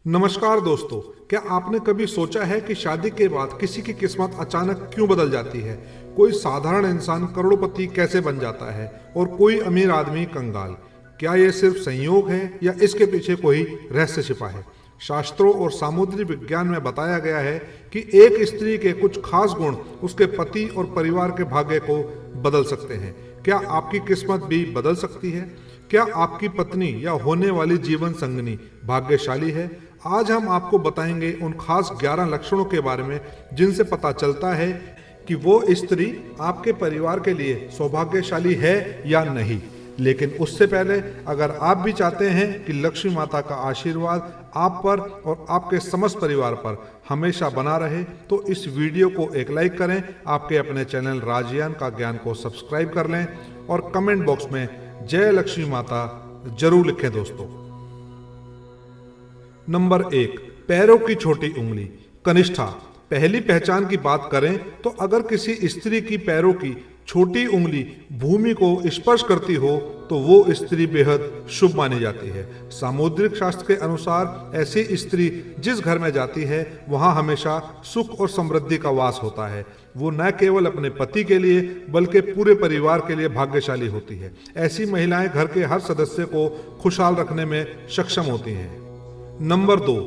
नमस्कार दोस्तों, क्या आपने कभी सोचा है कि शादी के बाद किसी की किस्मत अचानक क्यों बदल जाती है? कोई साधारण इंसान करोड़पति कैसे बन जाता है और कोई अमीर आदमी कंगाल? क्या ये सिर्फ संयोग है या इसके पीछे कोई रहस्य छिपा है? शास्त्रों और सामुद्रिक विज्ञान में बताया गया है कि एक स्त्री के कुछ खास गुण उसके पति और परिवार के भाग्य को बदल सकते हैं। क्या आपकी किस्मत भी बदल सकती है? क्या आपकी पत्नी या होने वाली जीवन संगनी भाग्यशाली है? आज हम आपको बताएंगे उन खास 11 लक्षणों के बारे में जिनसे पता चलता है कि वो स्त्री आपके परिवार के लिए सौभाग्यशाली है या नहीं। लेकिन उससे पहले अगर आप भी चाहते हैं कि लक्ष्मी माता का आशीर्वाद आप पर और आपके समस्त परिवार पर हमेशा बना रहे, तो इस वीडियो को एक लाइक करें, आपके अपने चैनल राजयान का ज्ञान को सब्सक्राइब कर लें और कमेंट बॉक्स में जय लक्ष्मी माता जरूर लिखें दोस्तों। नंबर 1, पैरों की छोटी उंगली, कनिष्ठा। पहली पहचान की बात करें तो अगर किसी स्त्री की पैरों की छोटी उंगली भूमि को स्पर्श करती हो तो वो स्त्री बेहद शुभ मानी जाती है। सामुद्रिक शास्त्र के अनुसार ऐसी स्त्री जिस घर में जाती है वहां हमेशा सुख और समृद्धि का वास होता है। वो न केवल अपने पति के लिए बल्कि पूरे परिवार के लिए भाग्यशाली होती है। ऐसी महिलाएं घर के हर सदस्य को खुशहाल रखने में सक्षम होती हैं। नंबर 2,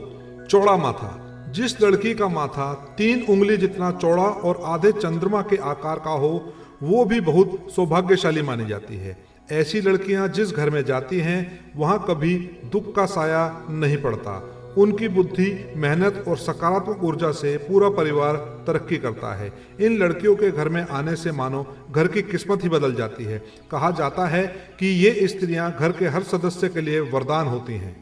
चौड़ा माथा। जिस लड़की का माथा 3 उंगली जितना चौड़ा और आधे चंद्रमा के आकार का हो वो भी बहुत सौभाग्यशाली मानी जाती है। ऐसी लड़कियां जिस घर में जाती हैं वहां कभी दुख का साया नहीं पड़ता। उनकी बुद्धि, मेहनत और सकारात्मक ऊर्जा से पूरा परिवार तरक्की करता है। इन लड़कियों के घर में आने से मानो घर की किस्मत ही बदल जाती है। कहा जाता है कि ये स्त्रियां घर के हर सदस्य के लिए वरदान होती हैं।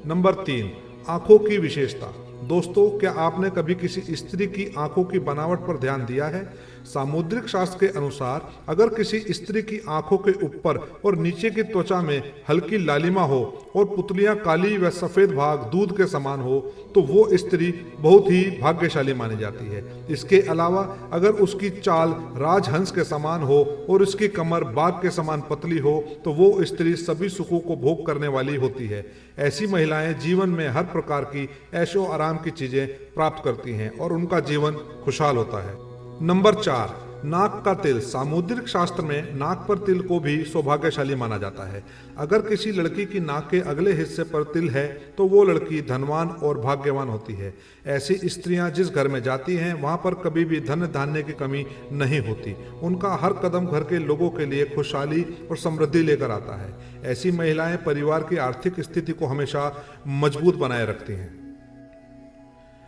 नंबर 3, आंखों की विशेषता। दोस्तों, क्या आपने कभी किसी स्त्री की आंखों की बनावट पर ध्यान दिया है? सामुद्रिक शास्त्र के अनुसार अगर किसी स्त्री की आंखों के ऊपर और नीचे की त्वचा में हल्की लालिमा हो और पुतलियां काली व सफेद भाग दूध के समान हो तो वो स्त्री बहुत ही भाग्यशाली मानी जाती है। इसके अलावा अगर उसकी चाल राजहंस के समान हो और उसकी कमर बाघ के समान पतली हो तो वो स्त्री सभी सुखों को भोग करने वाली होती है। ऐसी महिलाएं जीवन में हर प्रकार की ऐशो आराम की चीजें प्राप्त करती हैं और उनका जीवन खुशहाल होता है। नंबर 4, नाक का तिल। सामुद्रिक शास्त्र में नाक पर तिल को भी सौभाग्यशाली माना जाता है। अगर किसी लड़की की नाक के अगले हिस्से पर तिल है तो वो लड़की धनवान और भाग्यवान होती है। ऐसी स्त्रियां जिस घर में जाती हैं वहां पर कभी भी धन धान्य की कमी नहीं होती। उनका हर कदम घर के लोगों के लिए खुशहाली और समृद्धि लेकर आता है। ऐसी महिलाएं परिवार की आर्थिक स्थिति को हमेशा मजबूत बनाए रखती हैं।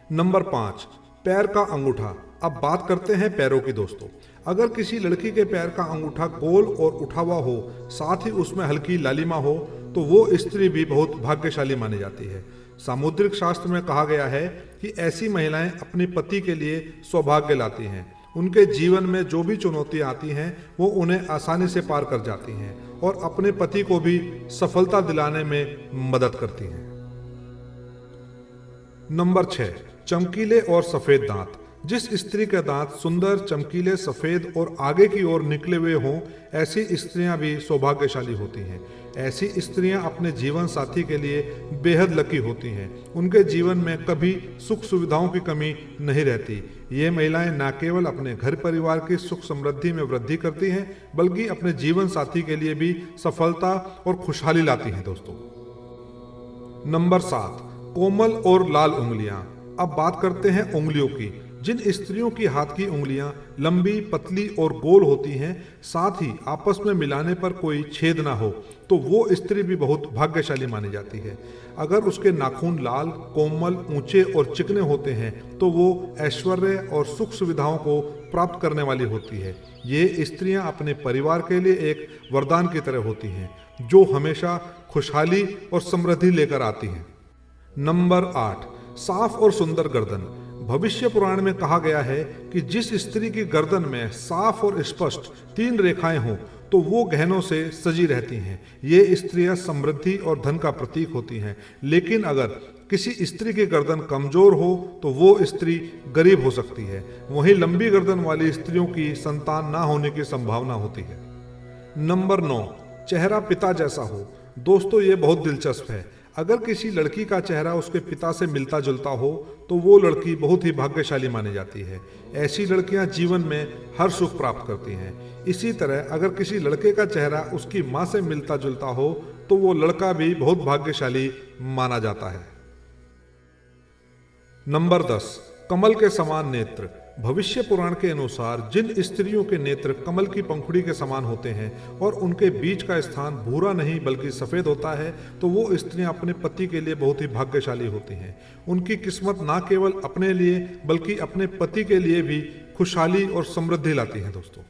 नंबर 5, पैर का अंगूठा। अब बात करते हैं पैरों की दोस्तों। अगर किसी लड़की के पैर का अंगूठा गोल और उठा हुआ हो, साथ ही उसमें हल्की लालिमा हो, तो वो स्त्री भी बहुत भाग्यशाली मानी जाती है। सामुद्रिक शास्त्र में कहा गया है कि ऐसी महिलाएं अपने पति के लिए सौभाग्य लाती हैं। उनके जीवन में जो भी चुनौतियां आती हैं वो उन्हें आसानी से पार कर जाती हैं और अपने पति को भी सफलता दिलाने में मदद करती हैं। नंबर 6, चमकीले और सफेद दांत। जिस स्त्री के दांत सुंदर, चमकीले, सफेद और आगे की ओर निकले हुए हों, ऐसी स्त्रियां भी सौभाग्यशाली होती हैं। ऐसी स्त्रियां अपने जीवन साथी के लिए बेहद लकी होती हैं। उनके जीवन में कभी सुख सुविधाओं की कमी नहीं रहती। ये महिलाएं न केवल अपने घर परिवार की सुख समृद्धि में वृद्धि करती हैं बल्कि अपने जीवन साथी के लिए भी सफलता और खुशहाली लाती हैं दोस्तों। नंबर 7, कोमल और लाल उंगलियां। अब बात करते हैं उंगलियों की। जिन स्त्रियों की हाथ की उंगलियां लंबी, पतली और गोल होती हैं, साथ ही आपस में मिलाने पर कोई छेद ना हो, तो वो स्त्री भी बहुत भाग्यशाली मानी जाती है। अगर उसके नाखून लाल, कोमल, ऊंचे और चिकने होते हैं तो वो ऐश्वर्य और सुख सुविधाओं को प्राप्त करने वाली होती है। ये स्त्रियां अपने परिवार के लिए एक वरदान की तरह होती हैं जो हमेशा खुशहाली और समृद्धि लेकर आती हैं। नंबर 8, साफ और सुंदर गर्दन। भविष्य पुराण में कहा गया है कि जिस स्त्री की गर्दन में साफ और स्पष्ट 3 रेखाएं हों तो वो गहनों से सजी रहती हैं। ये स्त्रियां समृद्धि और धन का प्रतीक होती हैं। लेकिन अगर किसी स्त्री की गर्दन कमजोर हो तो वो स्त्री गरीब हो सकती है। वहीं लंबी गर्दन वाली स्त्रियों की संतान ना होने की संभावना होती है। नंबर 9, चेहरा पिता जैसा हो। दोस्तों, ये बहुत दिलचस्प है। अगर किसी लड़की का चेहरा उसके पिता से मिलता जुलता हो तो वो लड़की बहुत ही भाग्यशाली मानी जाती है। ऐसी लड़कियां जीवन में हर सुख प्राप्त करती हैं। इसी तरह अगर किसी लड़के का चेहरा उसकी माँ से मिलता जुलता हो तो वो लड़का भी बहुत भाग्यशाली माना जाता है। नंबर 10, कमल के समान नेत्र। भविष्य पुराण के अनुसार जिन स्त्रियों के नेत्र कमल की पंखुड़ी के समान होते हैं और उनके बीच का स्थान भूरा नहीं बल्कि सफेद होता है तो वो स्त्रियां अपने पति के लिए बहुत ही भाग्यशाली होती हैं। उनकी किस्मत ना केवल अपने लिए बल्कि अपने पति के लिए भी खुशहाली और समृद्धि लाती है दोस्तों।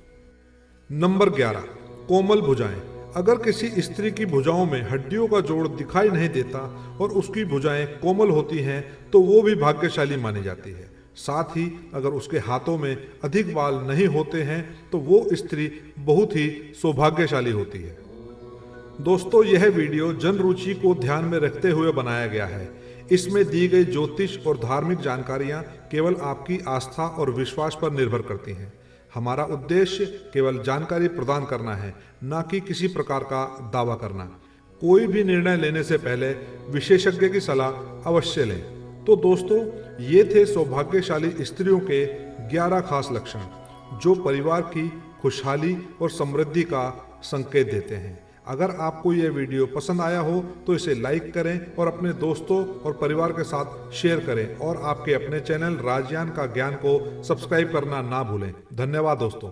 नंबर 11, कोमल भुजाएं। अगर किसी स्त्री की भुजाओं में हड्डियों का जोड़ दिखाई नहीं देता और उसकी भुजाएं कोमल होती हैं तो वो भी भाग्यशाली मानी जाती है। साथ ही अगर उसके हाथों में अधिक बाल नहीं होते हैं तो वो स्त्री बहुत ही सौभाग्यशाली होती है। दोस्तों, यह वीडियो जन रुचि को ध्यान में रखते हुए बनाया गया है। इसमें दी गई ज्योतिष और धार्मिक जानकारियां केवल आपकी आस्था और विश्वास पर निर्भर करती हैं। हमारा उद्देश्य केवल जानकारी प्रदान करना है, न कि किसी प्रकार का दावा करना। कोई भी निर्णय लेने से पहले विशेषज्ञ की सलाह अवश्य लें। तो दोस्तों, ये थे सौभाग्यशाली स्त्रियों के 11 खास लक्षण जो परिवार की खुशहाली और समृद्धि का संकेत देते हैं। अगर आपको यह वीडियो पसंद आया हो तो इसे लाइक करें और अपने दोस्तों और परिवार के साथ शेयर करें और आपके अपने चैनल राजयान का ज्ञान को सब्सक्राइब करना ना भूलें। धन्यवाद दोस्तों।